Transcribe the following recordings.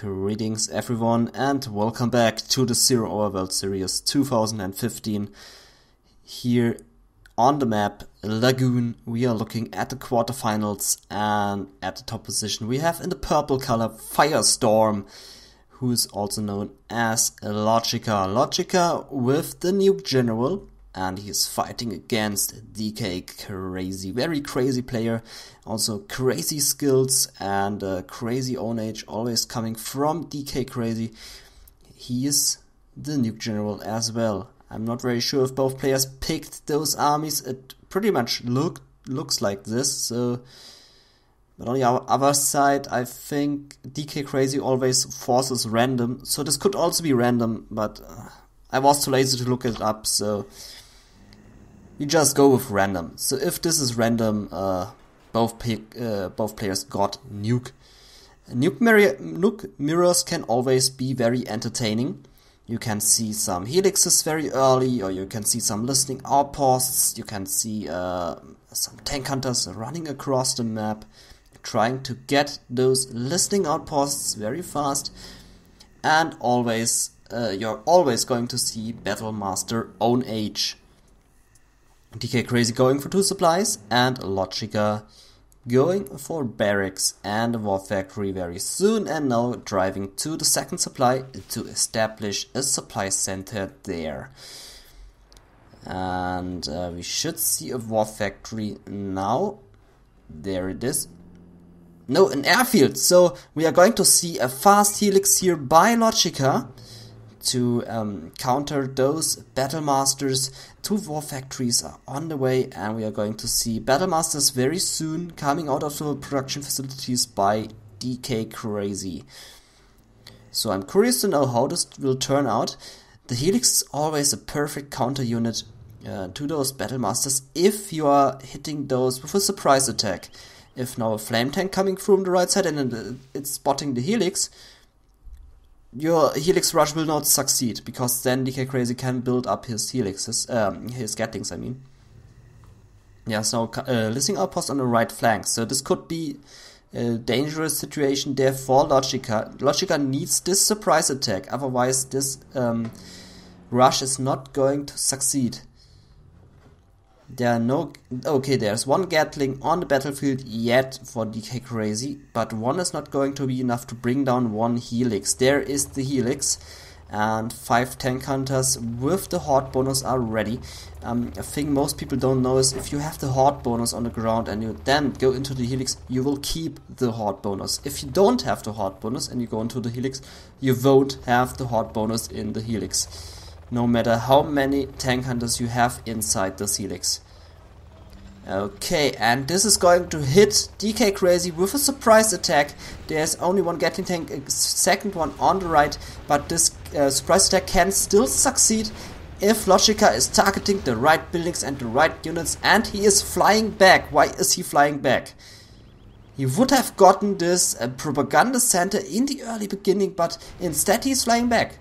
Greetings everyone and welcome back to the Zero Hour World Series 2015. Here on the map Lagoon we are looking at the quarterfinals, and at the top position we have in the purple color Firestorm, who is also known as LoGicA. LoGicA with the nuke general, and he's fighting against CrAzY. Very crazy player, also crazy skills and crazy own age, always coming from CrAzY. He is the nuke general as well. I'm not very sure if both players picked those armies. It pretty much looks like this. So, but on the other side, I think CrAzY always forces random. So this could also be random, but I was too lazy to look it up. So we just go with random. So if this is random, both players got nuke. Nuke mirrors can always be very entertaining. You can see some helixes very early, or you can see some listening outposts. You can see some tank hunters running across the map, trying to get those listening outposts very fast. And always, you're always going to see Battlemaster own age. CrAzY going for 2 supplies, and LoGicA going for barracks and a war factory very soon, and now driving to the second supply to establish a supply center there. And we should see a war factory now. There it is. No, an airfield. So we are going to see a fast helix here by LoGicA to counter those Battlemasters. 2 war factories are on the way, and we are going to see Battlemasters very soon coming out of the production facilities by CrAzY. So I'm curious to know how this will turn out. The helix is always a perfect counter unit to those Battlemasters if you are hitting those with a surprise attack. If now a flame tank coming from the right side and it's spotting the helix, your helix rush will not succeed, because then CrAzY can build up his helixes, his Gatlings, I mean. Yeah, so listening outpost on the right flank. So this could be a dangerous situation there for LoGicA. LoGicA needs this surprise attack, otherwise this rush is not going to succeed. There's 1 Gatling on the battlefield yet for CrAzY, but 1 is not going to be enough to bring down 1 helix. There is the helix, and 5 tank hunters with the horde bonus are ready. A thing most people don't know is if you have the horde bonus on the ground and you then go into the helix, you will keep the horde bonus. If you don't have the horde bonus and you go into the helix, you won't have the horde bonus in the helix, no matter how many tank hunters you have inside this helix. Okay, and this is going to hit CrAzY with a surprise attack. There's only 1 Gatling tank, a second one on the right, but this surprise attack can still succeed if LoGicA is targeting the right buildings and the right units, and he is flying back. Why is he flying back? He would have gotten this propaganda center in the early beginning, but instead he's flying back.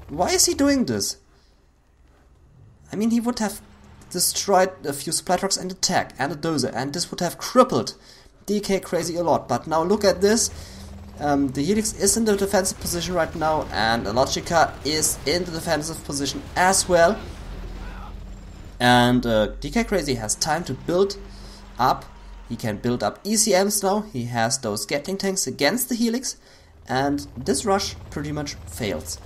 Why is he doing this? I mean, he would have destroyed a few supply trucks and a tank and a dozer, and this would have crippled CrAzY a lot. But now look at this. The helix is in the defensive position right now, and LoGicA is in the defensive position as well. And CrAzY has time to build up. He can build up ECMs now. He has those Gatling tanks against the helix, and this rush pretty much fails.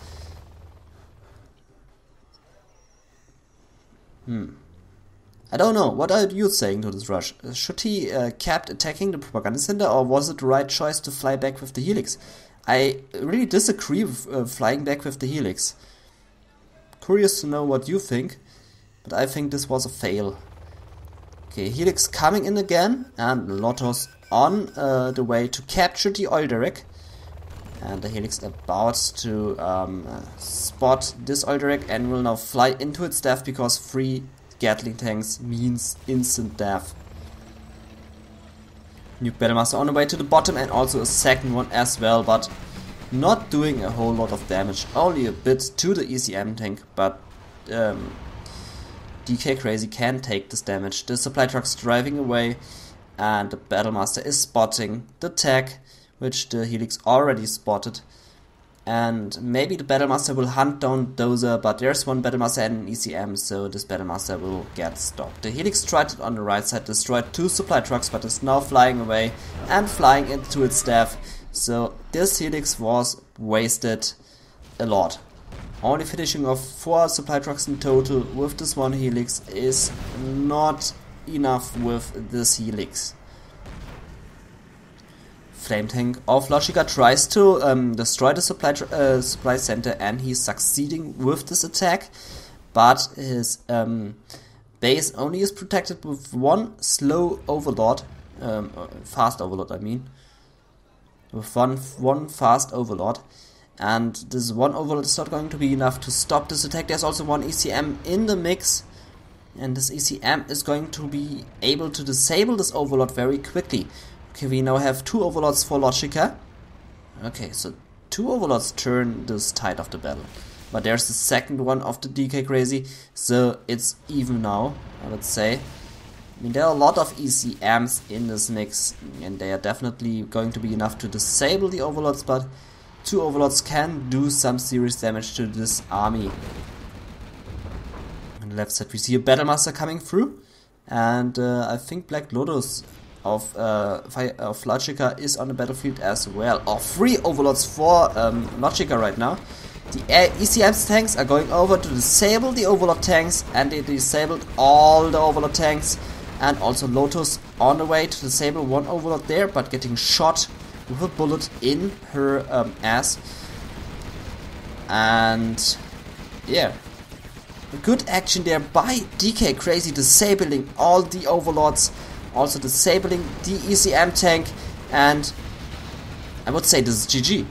I don't know, what are you saying to this rush? Should he kept attacking the propaganda center, or was it the right choice to fly back with the helix? I really disagree with flying back with the helix. Curious to know what you think, but I think this was a fail. Okay, helix coming in again, and Lotos on the way to capture the oil derrick. And the helix about to spot this oil derrick and will now fly into its death, because 3 Gatling tanks means instant death. Nuke Battlemaster on the way to the bottom, and also a second one as well, but not doing a whole lot of damage. Only a bit to the ECM tank, but CrAzY can take this damage. The supply truck's driving away, and the Battlemaster is spotting the tech which the Helix already spotted. And maybe the Battlemaster will hunt down Dozer, but there's one Battlemaster and an ECM, so this Battlemaster will get stopped. The Helix tried it on the right side, destroyed 2 supply trucks, but is now flying away and flying into its death. So this Helix was wasted a lot. Only finishing off 4 supply trucks in total with this one Helix is not enough with this Helix. Flame Tank of LoGicA tries to destroy the supply center, and he's succeeding with this attack, but his base only is protected with one slow overlord, fast overlord I mean, with one fast overlord, and this one overlord is not going to be enough to stop this attack. There's also one ECM in the mix, and this ECM is going to be able to disable this overlord very quickly. Okay, we now have 2 overlords for LoGicA. Okay, so 2 overlords turn this tide of the battle. But there's the second one of the DK CrAzY, so it's even now, I would say. I mean, there are a lot of ECMs in this mix, and they are definitely going to be enough to disable the overlords, but 2 overlords can do some serious damage to this army. On the left side we see a Battlemaster coming through, and I think Black Lotus of LoGicA is on the battlefield as well. 3 overlords for LoGicA right now. The ECM's tanks are going over to disable the overlord tanks, and they disabled all the overlord tanks. And also Lotus on the way to disable one overlord there, but getting shot with a bullet in her ass. And yeah, good action there by DK CrAzY, disabling all the overlords, also disabling the ECM tank, and I would say this is GG.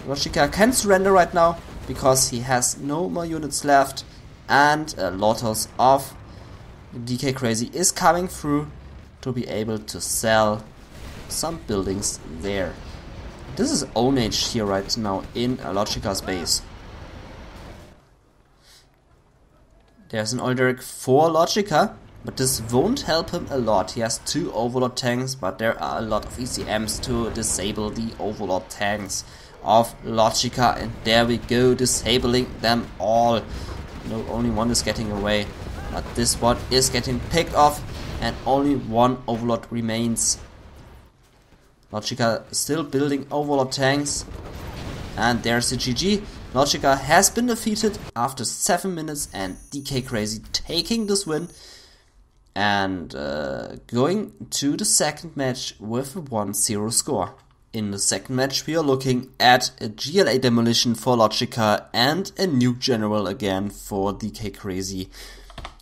LoGicA can surrender right now because he has no more units left, and Lotus of DK CrAzY is coming through to be able to sell some buildings there. This is ownage here right now in LoGicA's base. There's an Alderic for LoGicA, but this won't help him a lot. He has 2 overlord tanks, but there are a lot of ECMs to disable the overlord tanks of LoGicA, and there we go, disabling them all. No, only one is getting away, but this one is getting picked off, and only 1 overlord remains. LoGicA still building overlord tanks, and there's the GG. LoGicA has been defeated after 7 minutes, and DK CrAzY taking this win and going to the second match with a 1-0 score. In the second match we are looking at a GLA demolition for LoGicA and a nuke general again for DK CrAzY.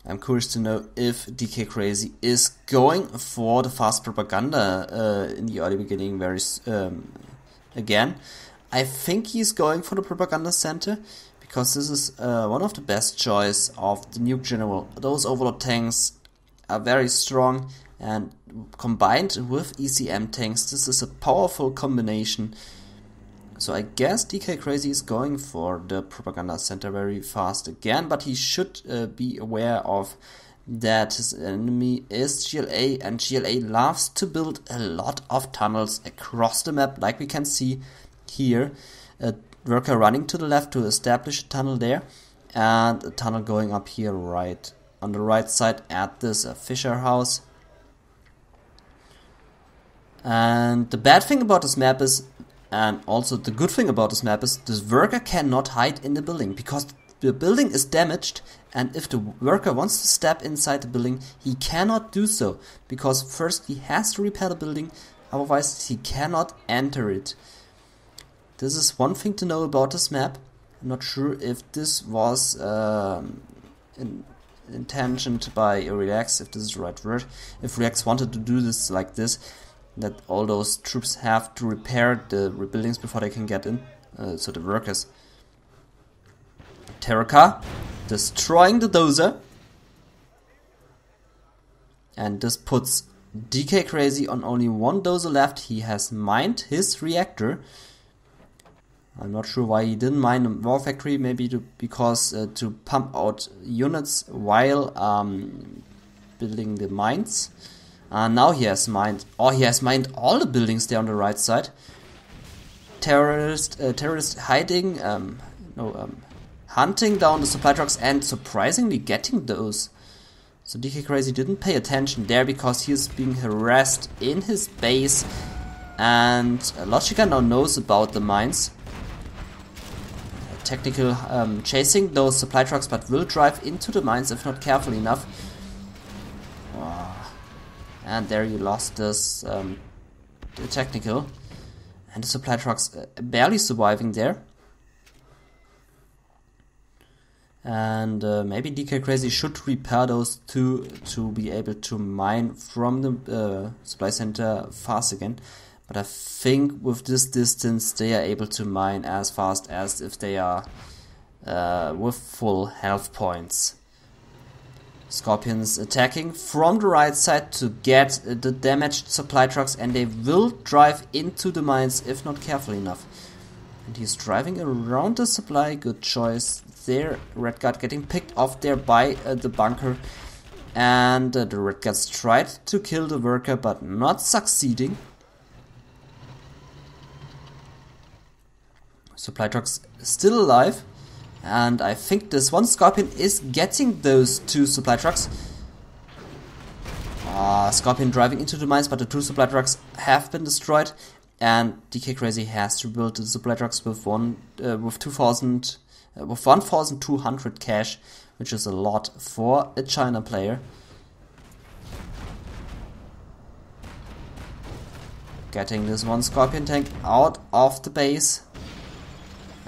I'm curious to know if DK CrAzY is going for the fast propaganda in the early beginning again. I think he's going for the propaganda center, because this is one of the best choice of the nuke general. Those overlord tanks are very strong, and combined with ECM tanks, this is a powerful combination. So I guess DK CrAzY is going for the propaganda center very fast again, but he should be aware of that his enemy is GLA, and GLA loves to build a lot of tunnels across the map, like we can see here. A worker running to the left to establish a tunnel there, and a tunnel going up here right on the right side at this Fisher house. And the bad thing about this map is, and also the good thing about this map is, this worker cannot hide in the building, because the building is damaged, and if the worker wants to step inside the building, he cannot do so, because first he has to repair the building, otherwise he cannot enter it. This is one thing to know about this map. I'm not sure if this was intentioned by Relax, if this is the right word. If Relax wanted to do this like this, that all those troops have to repair the buildings before they can get in, so the workers. Terraka destroying the dozer, and this puts DK CrAzY on only 1 dozer left. He has mined his reactor. I'm not sure why he didn't mine a war factory, maybe because to pump out units while building the mines. Now he has mined. Oh, he has mined all the buildings there on the right side. Terrorist hiding, hunting down the supply trucks and surprisingly getting those. So CrAzY didn't pay attention there because he is being harassed in his base, and LoGicA now knows about the mines. Technical chasing those supply trucks, but will drive into the mines if not careful enough. And there you lost this the technical, and the supply trucks barely surviving there. And maybe CrAzY should repair those two to be able to mine from the supply center fast again. But I think with this distance they are able to mine as fast as if they are with full health points. Scorpions attacking from the right side to get the damaged supply trucks, and they will drive into the mines if not careful enough. And he's driving around the supply. Good choice there. Red Guard getting picked off there by the bunker, and the Red Guards tried to kill the worker but not succeeding. Supply trucks still alive, and I think this one Scorpion is getting those two supply trucks. Scorpion driving into the mines, but the two supply trucks have been destroyed, and CrAzY has to build the supply trucks with 1,200 cash, which is a lot for a China player. Getting this one Scorpion tank out of the base.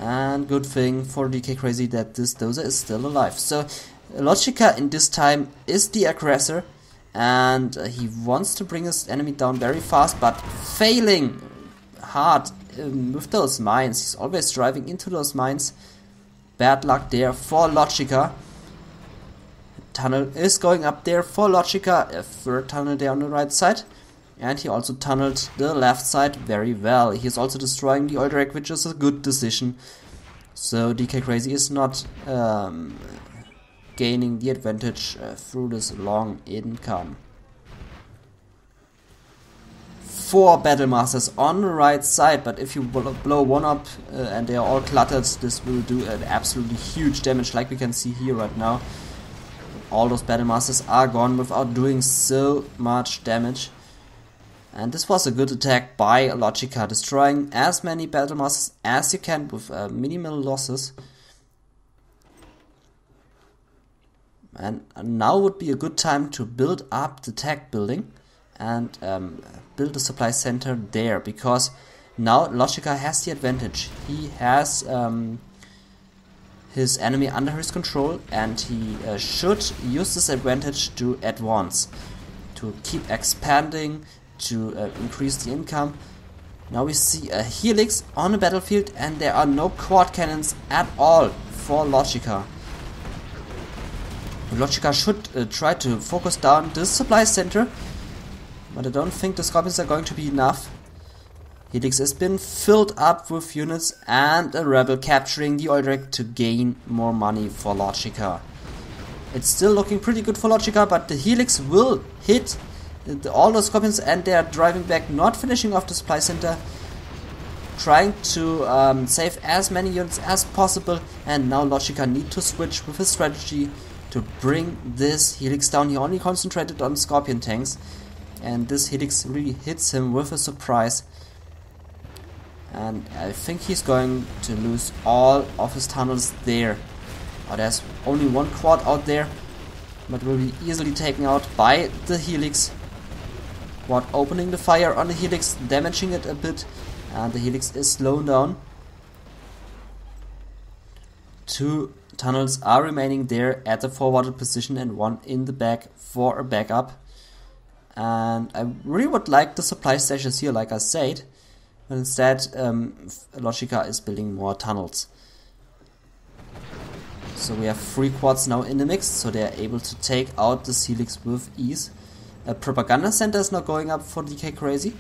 And good thing for CrAzY that this dozer is still alive. So LoGicA in this time is the aggressor, and he wants to bring his enemy down very fast, but failing hard with those mines. He's always driving into those mines. Bad luck there for LoGicA. Tunnel is going up there for LoGicA. A third tunnel there on the right side. And he also tunneled the left side very well. He is also destroying the oil drag, which is a good decision. So CrAzY is not gaining the advantage through this long income. 4 battle masters on the right side, but if you blow one up and they are all cluttered, this will do an absolutely huge damage, like we can see here right now. All those battle masters are gone without doing so much damage. And this was a good attack by LoGicA, destroying as many battle masters as you can with minimal losses. And now would be a good time to build up the tech building and build a supply center there, because now LoGicA has the advantage. He has his enemy under his control, and he should use this advantage to advance, to keep expanding, to increase the income. Now we see a helix on the battlefield, and there are no quad cannons at all for LoGicA. LoGicA should try to focus down this supply center, but I don't think the Scorpions are going to be enough. Helix has been filled up with units, and a rebel capturing the oil rig to gain more money for LoGicA. It's still looking pretty good for LoGicA, but the helix will hit all those Scorpions, and they are driving back, not finishing off the supply center, trying to save as many units as possible. And now LoGicA need to switch with his strategy to bring this helix down. He only concentrated on Scorpion tanks, and this helix really hits him with a surprise. And I think he's going to lose all of his tunnels there. There's only one quad out there, but will be easily taken out by the helix. Quad opening the fire on the helix, damaging it a bit, and the helix is slowed down. 2 tunnels are remaining there at the forwarded position, and 1 in the back for a backup. And I really would like the supply stations here, like I said, but instead LoGicA is building more tunnels. So we have 3 quads now in the mix, so they are able to take out the helix with ease. A propaganda center is now going up for CrAzY,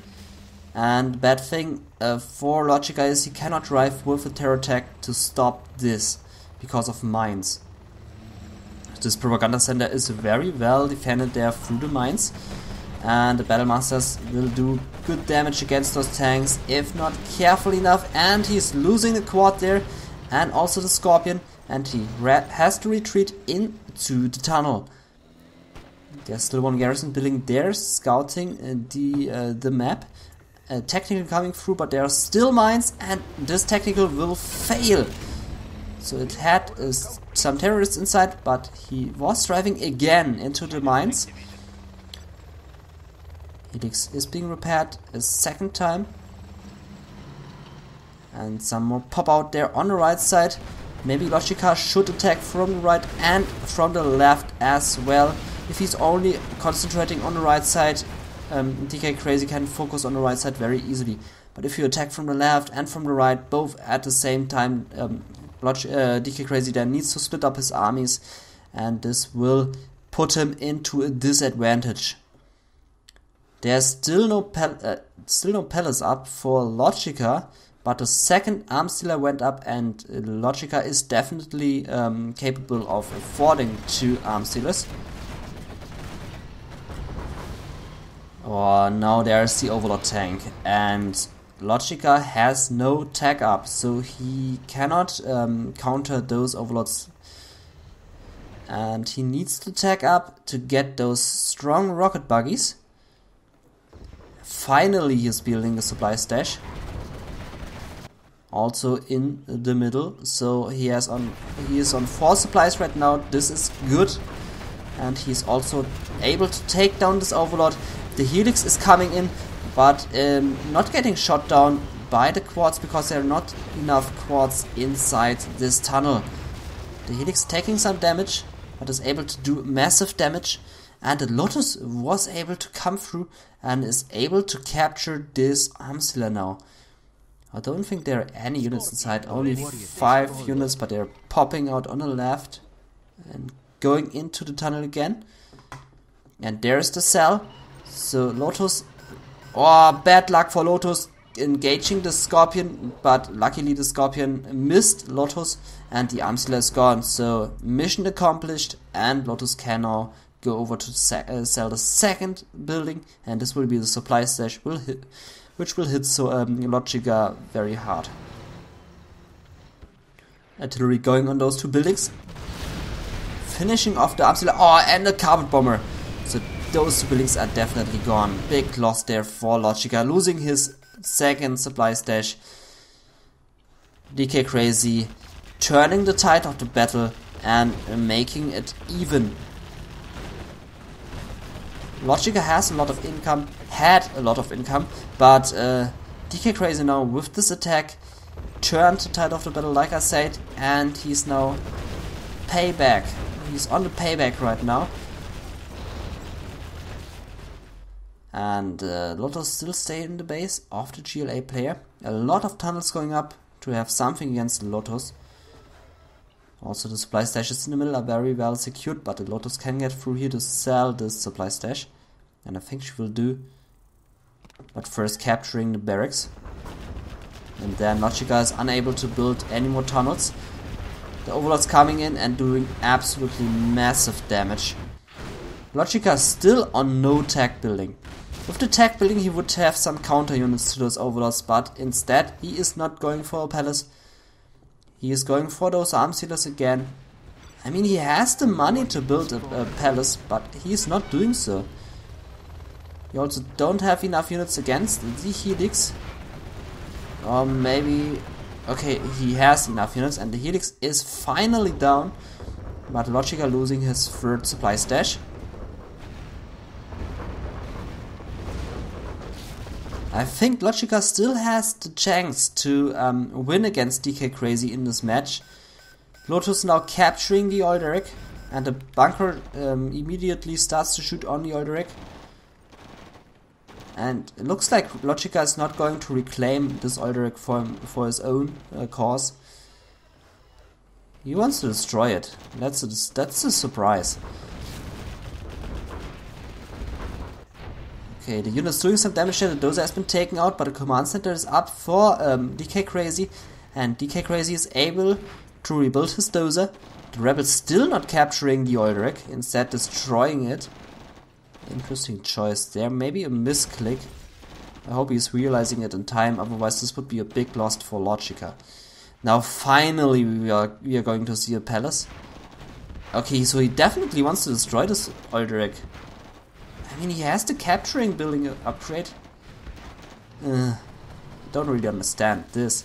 and the bad thing for LoGicA is he cannot drive with a terror attack to stop this because of mines. This propaganda center is very well defended there through the mines, and the Battlemasters will do good damage against those tanks if not careful enough, and he's losing the quad there and also the Scorpion, and he has to retreat into the tunnel. There's still one garrison building there, scouting the map. Technical coming through, but there are still mines, and this technical will fail. So it had some terrorists inside, but he was driving again into the mines. Helix is being repaired a second time. And some more pop out there on the right side. Maybe LoGicA should attack from the right and from the left as well. If he's only concentrating on the right side, CrAzY can focus on the right side very easily. But if you attack from the left and from the right, both at the same time, CrAzY then needs to split up his armies, and this will put him into a disadvantage. There's still no palace up for LoGicA, but the second arms dealer went up, and LoGicA is definitely capable of affording 2 arms dealers. Oh, now there's the Overlord tank, and LoGicA has no tech up, so he cannot counter those Overlords. And he needs to tech up to get those strong rocket buggies. Finally, he's building a supply stash. Also in the middle, so he is on 4 supplies right now. This is good, and he's also able to take down this Overlord. The Helix is coming in, but not getting shot down by the quads because there are not enough quads inside this tunnel. The Helix taking some damage, but is able to do massive damage, and the Lotus was able to come through and is able to capture this arms dealer now. I don't think there are any units inside, only 5 units, but they're popping out on the left and going into the tunnel again. And there's the cell. So Lotus, oh, bad luck for Lotus engaging the Scorpion, but luckily the Scorpion missed Lotus and the arms dealer is gone. So mission accomplished, and Lotus can now go over to sell the second building, and this will be the supply stash which will hit LoGicA very hard. Artillery going on those 2 buildings, finishing off the arms dealer. Oh, and the carpet bomber. So those 2 buildings are definitely gone. Big loss there for LoGicA, losing his second supply stash. CrAzY turning the tide of the battle and making it even. LoGicA has a lot of income, had a lot of income, but CrAzY now with this attack turned the tide of the battle, like I said, and he's now payback. He's on the payback right now. And Lotus still stay in the base of the GLA player. A lot of tunnels going up to have something against the Lotus. Also the supply stashes in the middle are very well secured, but the Lotus can get through here to sell this supply stash. And I think she will do. But first capturing the barracks. And then LoGicA is unable to build any more tunnels. The Overlord's coming in and doing absolutely massive damage. LoGicA is still on no tech building. With the tech building he would have some counter units to those Overlords, but instead he is not going for a palace. He is going for those arms dealers again. I mean, he has the money to build a palace, but he is not doing so. You also don't have enough units against the Helix. Or maybe... Okay, he has enough units and the Helix is finally down. But LoGicA losing his third supply stash. I think LoGicA still has the chance to win against CrAzY in this match. Lotus now capturing the oil derrick, and the bunker immediately starts to shoot on the oil derrick. And it looks like LoGicA is not going to reclaim this oil derrick for his own cause. He wants to destroy it. That's a surprise. Okay, the unit's doing some damage there. The dozer has been taken out, but the command center is up for CrAzY, and CrAzY is able to rebuild his dozer. The rebels still not capturing the oil derrick, instead destroying it. Interesting choice there. Maybe a misclick. I hope he's realizing it in time, otherwise this would be a big loss for LoGicA. Now finally we are going to see a palace. Okay, so he definitely wants to destroy this Alderac. I mean, he has the capturing building upgrade. Don't really understand this.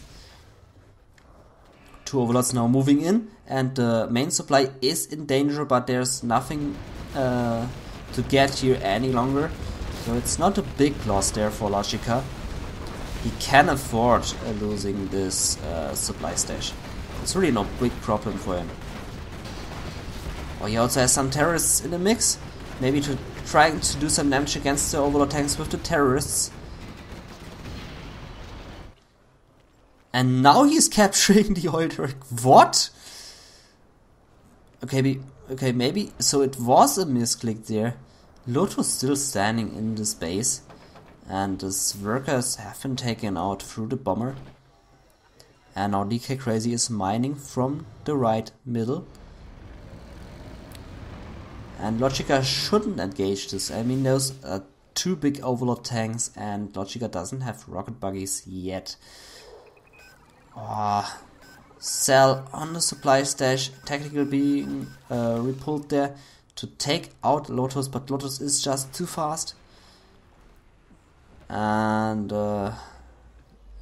Two overlords now moving in, and the main supply is in danger, but there's nothing to get here any longer. So it's not a big loss there for LoGicA. He can afford losing this supply stash. It's really no big problem for him. Oh, he also has some terrorists in the mix. Maybe trying to do some damage against the overlord tanks with the terrorists. And now he's capturing the Alderac. What? Okay, maybe. So it was a misclick there. Loto's still standing in this base. And his workers have been taken out through the bomber. And now CrAzY is mining from the right middle. And LoGicA shouldn't engage this. I mean, those are two big overlord tanks, and LoGicA doesn't have rocket buggies yet. Oh, Cell on the supply stash, technically being repulled there to take out Lotus, but Lotus is just too fast. And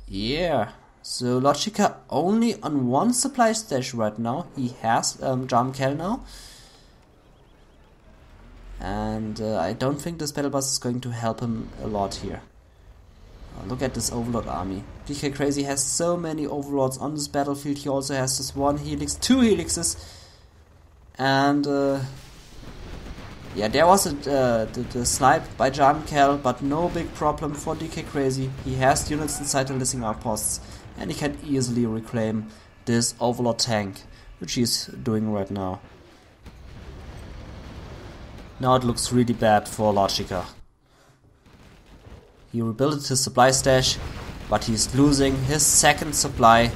yeah, so LoGicA only on one supply stash right now. He has Gentool now. And I don't think this battle bus is going to help him a lot here. Oh, look at this overlord army. CrAzY has so many overlords on this battlefield. He also has this one helix, two helixes. And yeah, there was the snipe by Gentool, but no big problem for CrAzY. He has units inside the listening outposts, and he can easily reclaim this overlord tank, which he's doing right now. Now it looks really bad for LoGicA. He rebuilt his supply stash, but he's losing his second supply.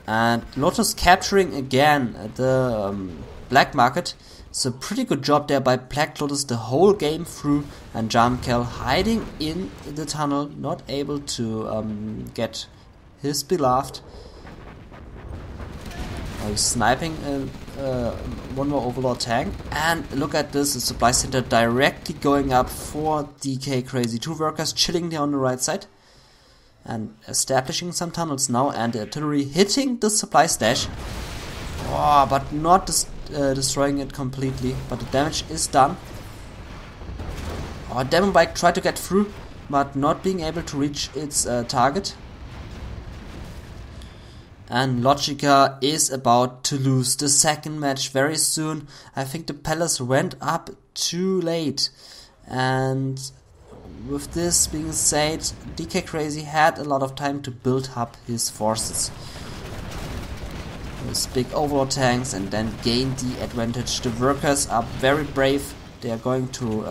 And Lotus capturing again the black market. So pretty good job there by Black Lotus the whole game through, and Gentool hiding in the tunnel, not able to get his beloved. He's sniping one more overlord tank, and look at this, the supply center directly going up for CrAzY. Two workers chilling there on the right side and establishing some tunnels now, and the artillery hitting the supply stash. Oh, but not destroying it completely, but the damage is done. Oh, Demon Bike tried to get through, but not being able to reach its target. And LoGicA is about to lose the second match very soon. I think the palace went up too late. And with this being said, CrAzY had a lot of time to build up his forces. With big overlord tanks and then gain the advantage. The workers are very brave. They are going to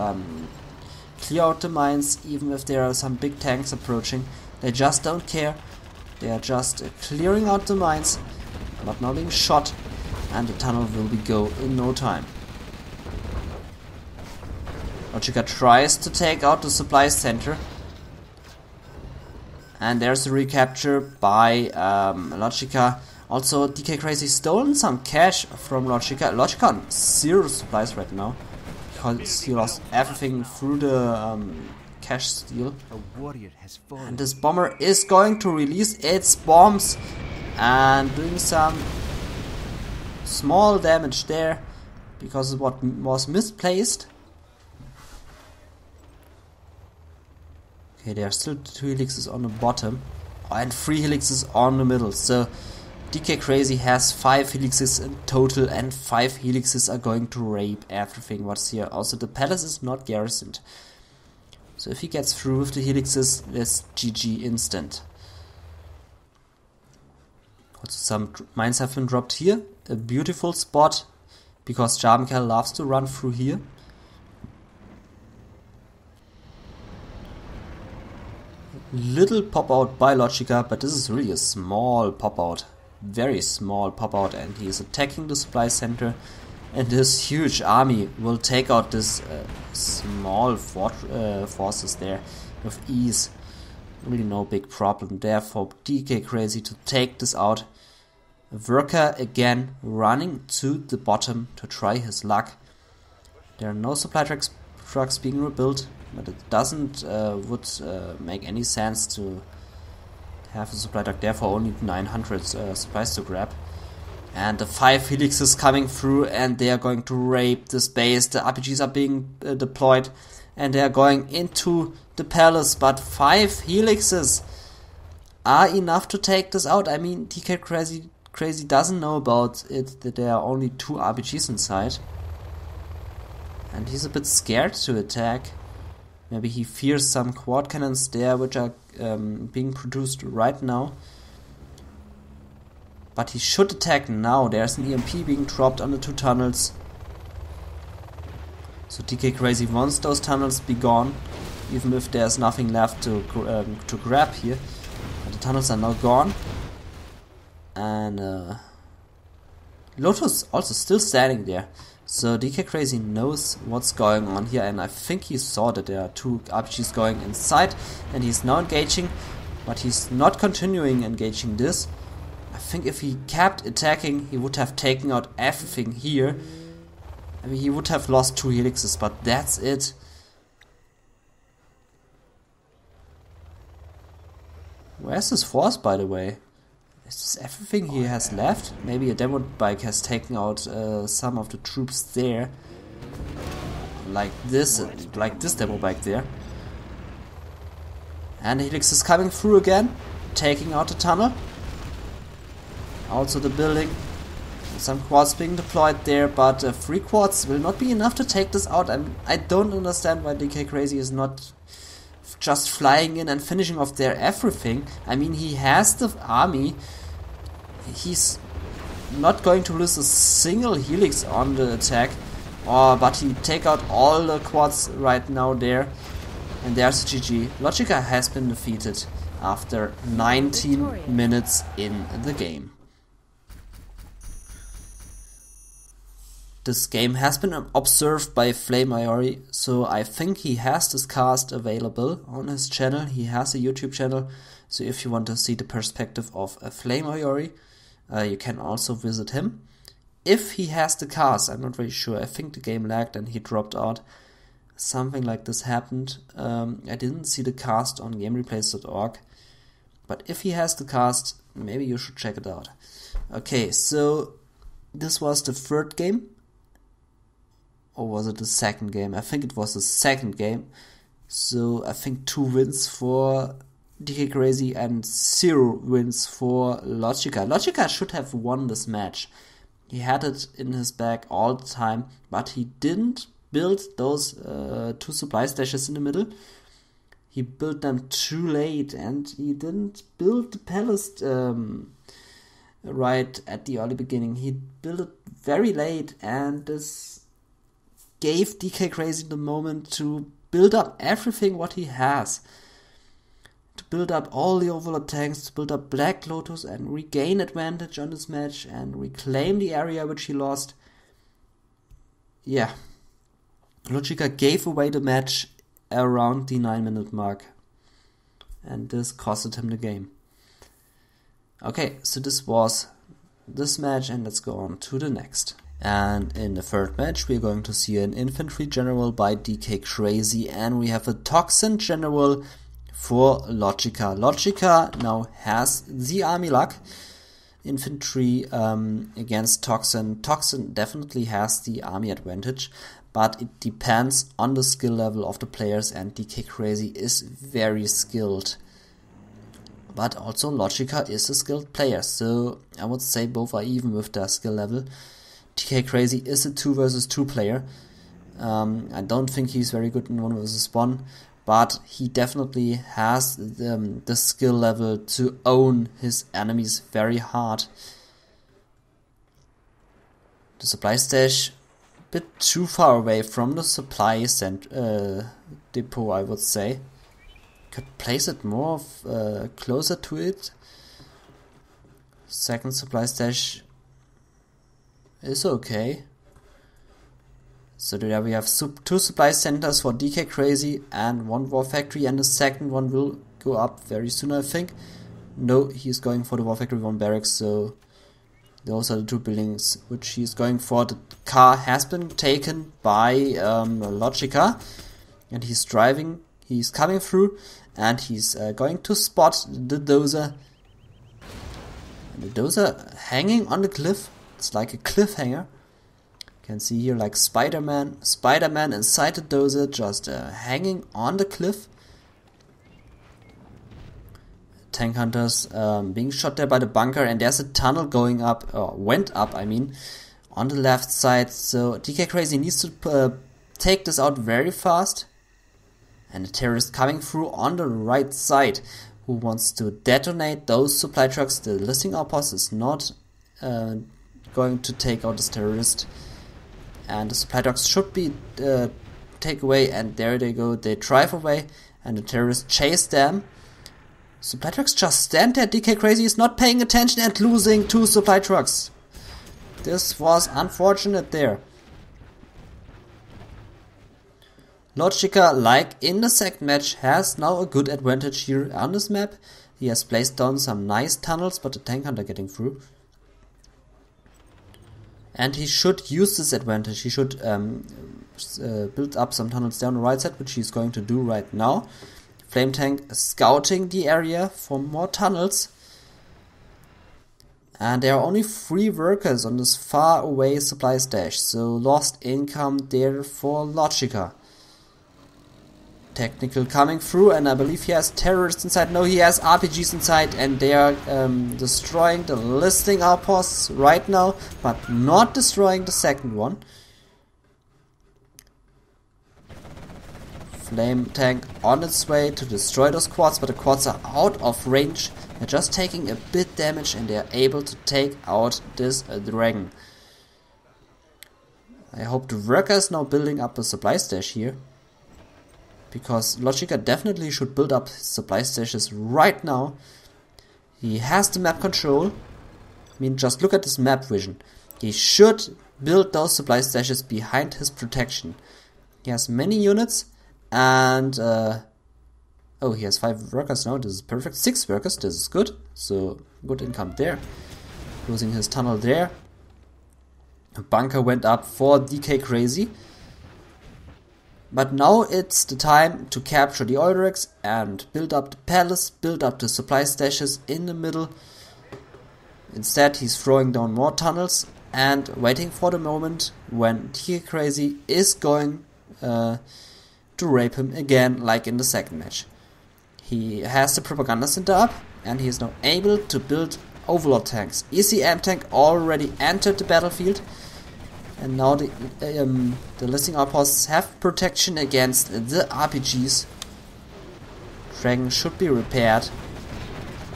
clear out the mines even if there are some big tanks approaching. They just don't care. They are just clearing out the mines, but now being shot, and the tunnel will be go in no time. LoGicA tries to take out the supply center, and there's a recapture by LoGicA. Also, CrAzY stolen some cash from LoGicA. LoGicA on 0 supplies right now, because he lost everything through the cash steal. And this bomber is going to release its bombs and doing some small damage there because of what was misplaced. Okay, there are still 2 helixes on the bottom and 3 helixes on the middle. So CrAzY has 5 helixes in total, and 5 helixes are going to rape everything what's here. Also, the palace is not garrisoned. So if he gets through with the helixes, it's GG instant. Also some mines have been dropped here. A beautiful spot, because Gentool loves to run through here. Little pop out by LoGicA, but this is really a small pop out. Very small pop out, and he is attacking the supply center. and this huge army will take out this small forces there with ease. Really no big problem there for CrAzY to take this out. Worker again running to the bottom to try his luck. There are no supply trucks being rebuilt, but it doesn't would make any sense to have a supply truck there for only 900 supplies to grab. And the 5 helixes coming through, and they are going to rape this base. The RPGs are being deployed, and they are going into the palace. But 5 helixes are enough to take this out. I mean, CrAzY doesn't know about it, that there are only 2 RPGs inside. And he's a bit scared to attack. Maybe he fears some quad cannons there, which are being produced right now. But he should attack now. There's an EMP being dropped on the 2 tunnels. So CrAzY wants those tunnels be gone, even if there's nothing left to grab here. But the tunnels are now gone. And Lotus also still standing there. So CrAzY knows what's going on here, and I think he saw that there are 2 RPGs going inside, and he's now engaging, but he's not continuing engaging this. I think if he kept attacking, he would have taken out everything here. I mean, he would have lost 2 helixes, but that's it. Where's his force, by the way? Is this everything he has left? Maybe a demo bike has taken out some of the troops there. Like this demo bike there. And the helix is coming through again, taking out the tunnel. Also the building. Some quads being deployed there, but 3 quads will not be enough to take this out. I don't understand why CrAzY is not just flying in and finishing off there everything. I mean, he has the army. He's not going to lose a single helix on the attack, but he take out all the quads right now there, and there's GG. LoGicA has been defeated after 19 minutes in the game. This game has been observed by FlameIori, so I think he has this cast available on his channel. He has a YouTube channel, so if you want to see the perspective of a FlameIori, you can also visit him. If he has the cast, I'm not really sure. I think the game lagged and he dropped out. Something like this happened. I didn't see the cast on gamereplays.org, but if he has the cast, maybe you should check it out. Okay, so this was the 3rd game. Or was it the 2nd game? I think it was the 2nd game. So I think 2 wins for CrAzY and 0 wins for LoGicA. LoGicA should have won this match. He had it in his bag all the time, but he didn't build those 2 supply stashes in the middle. He built them too late, and he didn't build the palace right at the early beginning. He built it very late, and this gave CrAzY the moment to build up everything what he has. To build up all the overlord tanks, to build up Black Lotus and regain advantage on this match and reclaim the area which he lost. Yeah. LoGicA gave away the match around the 9-minute mark. And this costed him the game. Okay, so this was this match, and let's go on to the next. And in the 3rd match, we're going to see an infantry general by CrAzY, and we have a toxin general for LoGicA. LoGicA now has the army luck. Infantry against toxin. Toxin definitely has the army advantage, but it depends on the skill level of the players, and CrAzY is very skilled. But also LoGicA is a skilled player, so I would say both are even with their skill level. CrAzY is a 2 versus 2 player. I don't think he's very good in 1 versus 1, but he definitely has the skill level to own his enemies very hard. The supply stash, a bit too far away from the supply depot, I would say. Could place it more closer to it. 2nd supply stash is okay. So there we have two supply centers for CrAzY and one war factory, and the second one will go up very soon, I think. No, he's going for the war factory 1 barracks, so those are the 2 buildings which he's going for. The car has been taken by LoGicA, and he's coming through, and he's going to spot the dozer. And the dozer hanging on the cliff. It's like a cliffhanger. You can see here like Spider-Man inside the dozer, just hanging on the cliff. Tank hunters being shot there by the bunker, and there's a tunnel going up, or went up, I mean, on the left side. So CrAzY needs to take this out very fast. And a terrorist coming through on the right side, who wants to detonate those supply trucks. The listing outpost is not going to take out this terrorist. And the supply trucks should be taken away, and there they go. They drive away, and the terrorists chase them. Supply trucks just stand there. CrAzY is not paying attention and losing 2 supply trucks. This was unfortunate there. LoGicA, like in the second match, has now a good advantage here on this map. He has placed down some nice tunnels, but the tank hunter getting through. And he should use this advantage. He should build up some tunnels down the right side, which he's going to do right now. Flame tank scouting the area for more tunnels. And there are only 3 workers on this far away supply stash, so lost income there for LoGicA. Technical coming through, and I believe he has terrorists inside. No, he has RPGs inside, and they are destroying the listing outposts right now, but not destroying the second one. Flame tank on its way to destroy those quads, but the quads are out of range. They're just taking a bit damage, and they are able to take out this dragon. I hope the worker is now building up a supply stash here, because LoGicA definitely should build up his supply stashes right now. He has the map control. I mean, just look at this map vision. He should build those supply stashes behind his protection. He has many units, and oh, he has 5 workers now. This is perfect. 6 workers. This is good. So good income there. Losing his tunnel there. A bunker went up for CrAzY. But now it's the time to capture the oil rigs and build up the palace, build up the supply stashes in the middle. Instead, he's throwing down more tunnels and waiting for the moment when CrAzY is going to rape him again, like in the second match. He has the propaganda center up, and he is now able to build overlord tanks. ECM tank already entered the battlefield. And now the listing outposts have protection against the RPGs. Dragon should be repaired.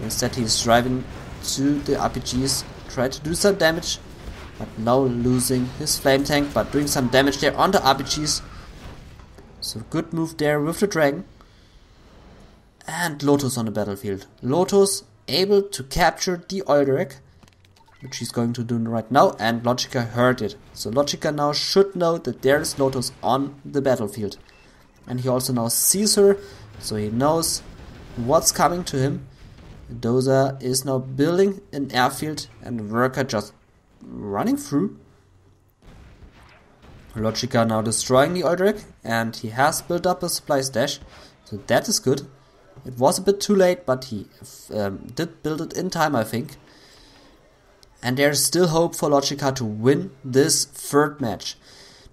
Instead, he's driving to the RPGs, try to do some damage, but now losing his flame tank, but doing some damage there on the RPGs. So good move there with the dragon. And Lotus on the battlefield. Lotus able to capture the oil rig, which he's going to do right now, and LoGicA heard it. So LoGicA now should know that there is Lotus on the battlefield. And he also now sees her, so he knows what's coming to him. Dozer is now building an airfield, and the worker just running through. LoGicA now destroying the oil rig, and he has built up a supply stash, so that is good. It was a bit too late, but he did build it in time, I think. And there's still hope for LoGicA to win this third match.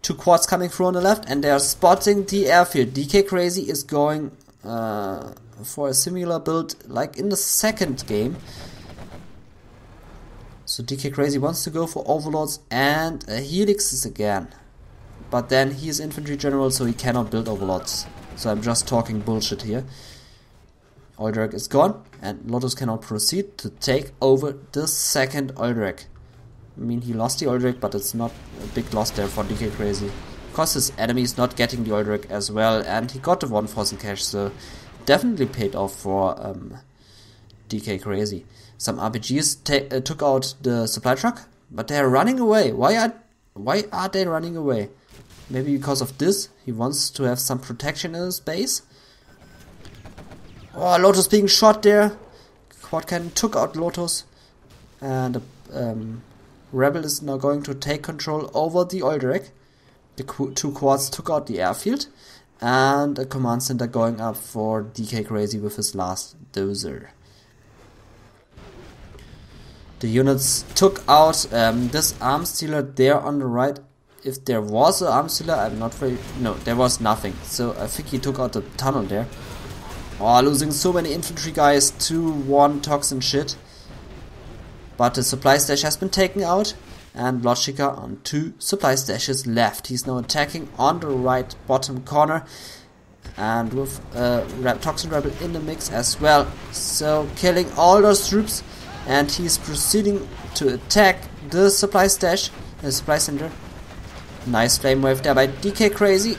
2 quads coming through on the left, and they are spotting the airfield. CrAzY is going for a similar build like in the second game. So CrAzY wants to go for overlords and helixes again. But then he is infantry general, so he cannot build overlords. So I'm just talking bullshit here. Oil rig is gone, and Lotus cannot proceed to take over the second oil rig. I mean, he lost the oil rig, but it's not a big loss there for CrAzY, because his enemy is not getting the oil rig as well, and he got the 1 force in cash, so definitely paid off for CrAzY. Some RPGs took out the supply truck, but they are running away. Why are they running away? Maybe because of this, he wants to have some protection in his base. Oh, Lotus being shot there. Quad cannon took out Lotus. And the Rebel is now going to take control over the oil derrick. The two quads took out the airfield. And a command center going up for DK CrAzY with his last dozer. The units took out this arms dealer there on the right. If there was an arms dealer, I'm not very... No, there was nothing. So I think he took out the tunnel there. Oh, losing so many infantry guys to one toxin shit. But the supply stash has been taken out. And LoGicA on 2 supply stashes left. He's now attacking on the right bottom corner. And with Toxin Rebel in the mix as well. So killing all those troops. And he's proceeding to attack the supply stash. The supply center. Nice flame wave there by DK CrAzY.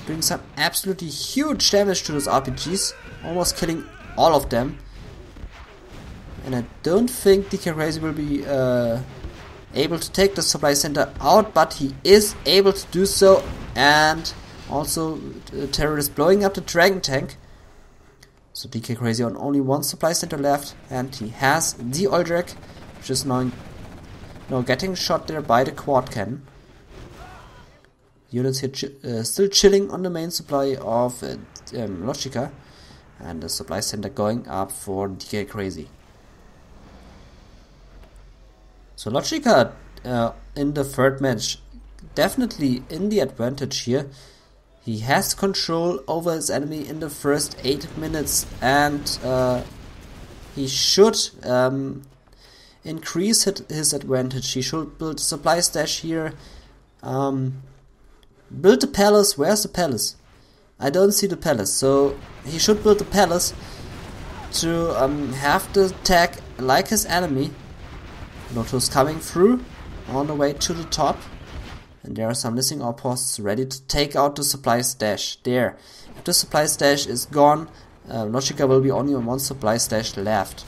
Doing some absolutely huge damage to those RPGs. Almost killing all of them. And I don't think DK CrAzY will be able to take the supply center out, but he is able to do so. And also the terrorist blowing up the dragon tank. So DK CrAzY on only 1 supply center left, and he has the oil derrick, which is now getting shot there by the quad cannon. Units here still chilling on the main supply of LoGicA, and the supply center going up for DK CrAzY. So LoGicA in the third match definitely in the advantage here. He has control over his enemy in the first 8 minutes, and he should increase his advantage. He should build a supply stash here. Build the palace. Where's the palace? I don't see the palace. So he should build the palace to have the attack like his enemy. Lotus coming through on the way to the top. And there are some missing outposts ready to take out the supply stash there. If the supply stash is gone, LoGicA will be only on 1 supply stash left.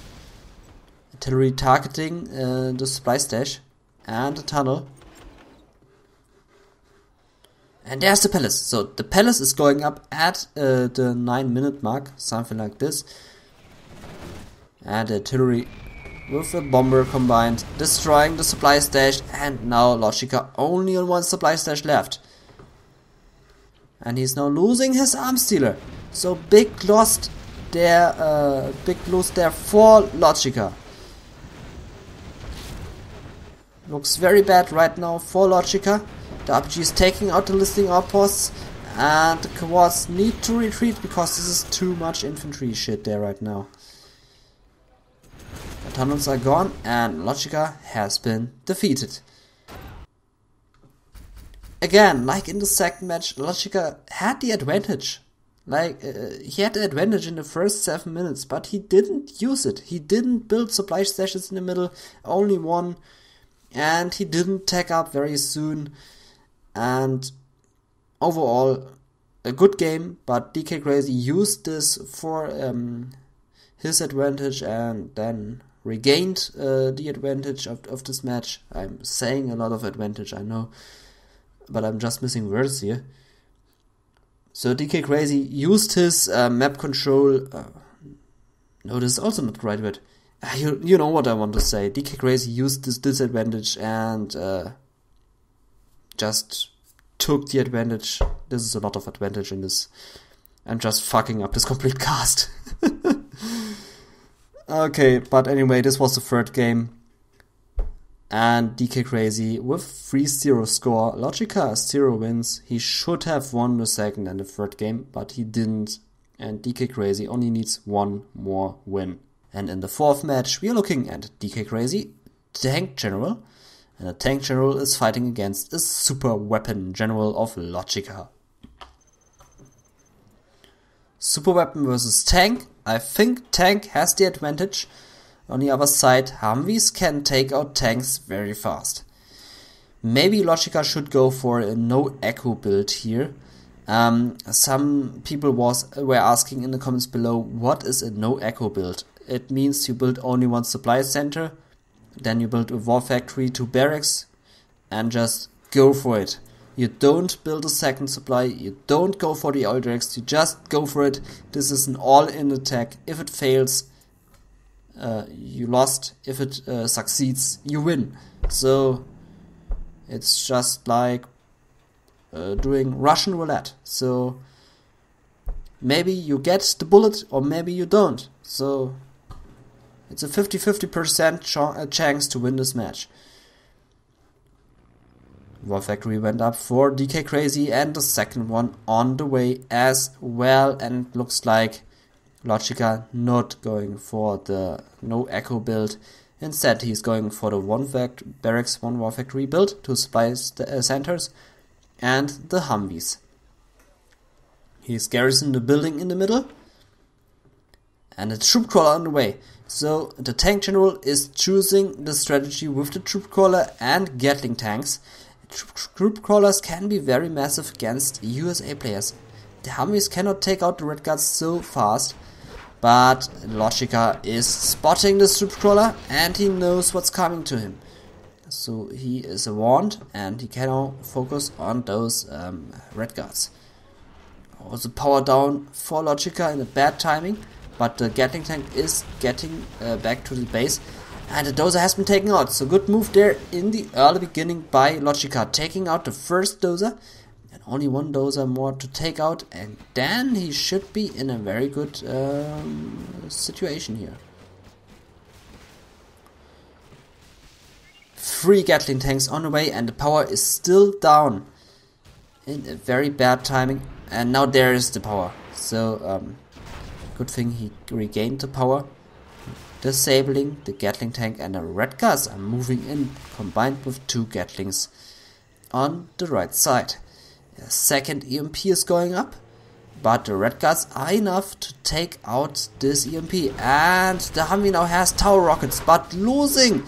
Artillery targeting the supply stash and the tunnel. And there's the palace. So the palace is going up at the 9-minute mark, something like this. And the artillery with a bomber combined, destroying the supply stash, and now LoGicA only on 1 supply stash left. And he's now losing his arms dealer. So big loss there for LoGicA. Looks very bad right now for LoGicA. The RPG is taking out the listing outposts, and the quads need to retreat because this is too much infantry shit there right now. The tunnels are gone, and LoGicA has been defeated. Again, like in the second match, LoGicA had the advantage. He had the advantage in the first 7 minutes, but he didn't use it. He didn't build supply stashes in the middle, only 1, and he didn't tech up very soon. And overall, a good game, but DK CrAzY used this for his advantage and then regained the advantage of this match. I'm saying a lot of advantage, I know, but I'm just missing words here. So DK CrAzY used his map control. No, this is also not the right word. You know what I want to say. DK CrAzY used this disadvantage and just took the advantage. This is a lot of advantage in this. I'm just fucking up this complete cast. Okay, but anyway, this was the third game. And DK CrAzY with 3-0 score. LoGicA 0 wins. He should have won the second and the third game, but he didn't. And DK CrAzY only needs 1 more win. And in the fourth match, we are looking at DK CrAzY, Tank General. And the Tank General is fighting against a Super Weapon General of LoGicA. Super Weapon versus Tank. I think Tank has the advantage. On the other side, Humvees can take out tanks very fast. Maybe LoGicA should go for a no echo build here. Some people were asking in the comments below, what is a no echo build? It means you build only 1 supply center, then you build a war factory, 2 barracks, and just go for it. You don't build a second supply, you don't go for the oil drags, you just go for it. This is an all-in attack. If it fails, you lost. If it succeeds, you win. So it's just like doing Russian roulette. So maybe you get the bullet or maybe you don't. So it's a 50-50% chance to win this match. War Factory went up for CrAzY and the second one on the way as well, and looks like LoGicA not going for the no echo build. Instead he's going for the barracks 1 War Factory build to supply the centers and the Humvees. He's garrisoned the building in the middle and a troop crawler on the way. So the tank general is choosing the strategy with the troop crawler and Gatling tanks. Troop crawlers can be very massive against USA players. The Humvees cannot take out the Red Guards so fast, but LoGicA is spotting the troop crawler and he knows what's coming to him. So he is warned and he can now focus on those Red Guards. Also power down for LoGicA in a bad timing, but the Gatling tank is getting back to the base. And the dozer has been taken out, so good move there in the early beginning by LoGicA, taking out the first dozer, and only one dozer more to take out, and then he should be in a very good situation here. 3 Gatling tanks on the way, and the power is still down in a very bad timing, and now there is the power. So good thing he regained the power. Disabling the Gatling tank, and the Red Guards are moving in, combined with 2 Gatlings on the right side. A second EMP is going up, but the Red Guards are enough to take out this EMP, and the Humvee now has tower rockets, but losing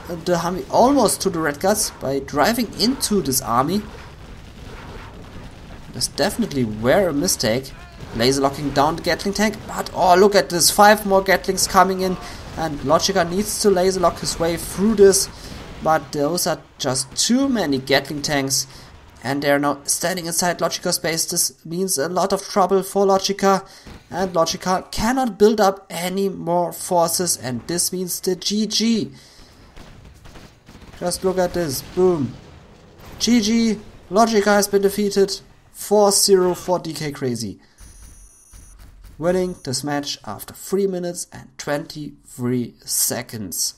the Humvee almost to the Red Guards by driving into this army. This definitely were a mistake. Laser locking down the Gatling tank, but oh, look at this, 5 more Gatlings coming in, and LoGicA needs to laser lock his way through this, but those are just too many Gatling tanks, and they are now standing inside LoGicA's base. This means a lot of trouble for LoGicA, and LoGicA cannot build up any more forces, and this means the GG. Just look at this, boom. GG, LoGicA has been defeated, 4-0 for CrAzY. Winning this match after 3 minutes and 23 seconds.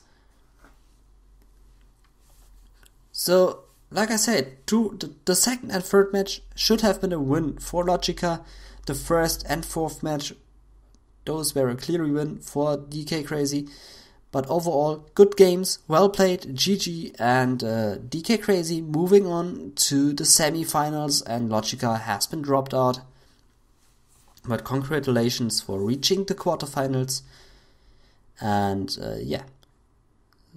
So, like I said, the second and third match should have been a win for LoGicA. The first and fourth match, those were a clear win for CrAzY. But overall, good games, well played, GG, and CrAzY moving on to the semi-finals, and LoGicA has been dropped out. But congratulations for reaching the quarterfinals, and yeah.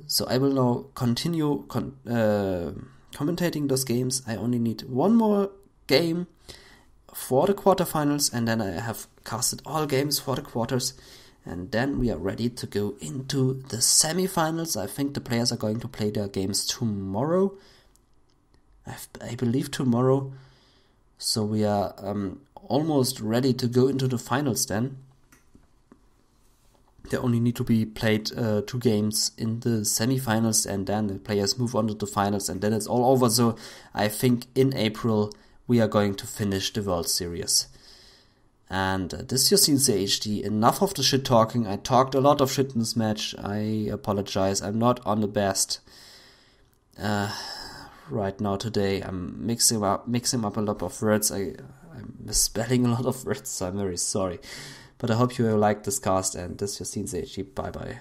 So I will now continue commentating those games. I only need one more game for the quarterfinals, and then I have casted all games for the quarters, and then we are ready to go into the semi-finals. I think the players are going to play their games tomorrow. I believe tomorrow. So we are almost ready to go into the finals then. There only need to be played 2 games in the semi-finals, and then the players move on to the finals, and then it's all over. So I think in April we are going to finish the World Series. And this is your cncHD. Enough of the shit talking. I talked a lot of shit in this match. I apologize. I'm not on the best right now today. I'm mixing up a lot of words. I'm misspelling a lot of words, so I'm very sorry. But I hope you liked this cast, and this is your cncHD. Bye bye.